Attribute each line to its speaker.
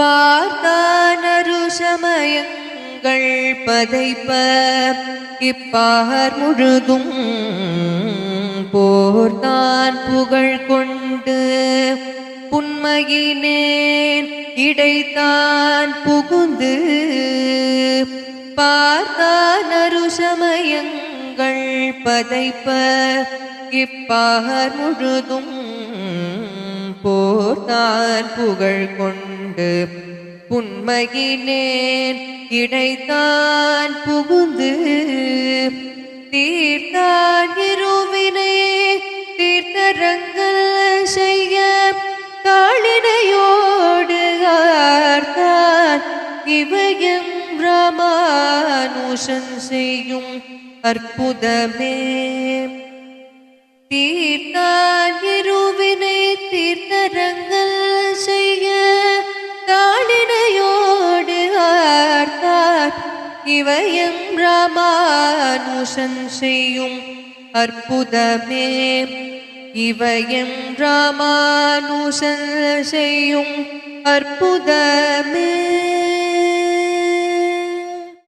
Speaker 1: பார்த்தானரு சமயங்கள் பதைப்ப இப்பார் முழுதும் போர்தான் புகழ் கொண்டு புன்மையினேன் இடைத்தான் புகுந்து பார்த்தானரு சமயங்கள் பதைப்ப இப்பார் முழுதும் போர்தான் புகழ் கொண்டு புன்மையினேன் இடைத்தான் புகுந்து தீர்த்தான் இருவினை தீர்த்தரங்கள் செய்ய தாளினையோடு ஆர்த்தான் இவையும் ராமானுஷன் செய்யும் அற்புதமே. தீர்த்தான் இருவினை தீர்த்தரங்கள் செய்ய தாளினையோடு ஆர்த்தான் இவையும் ராமானுஷன் செய்யும் அற்புதமே. இவையும் ராமானுஷன் செய்யும் அற்புதமே.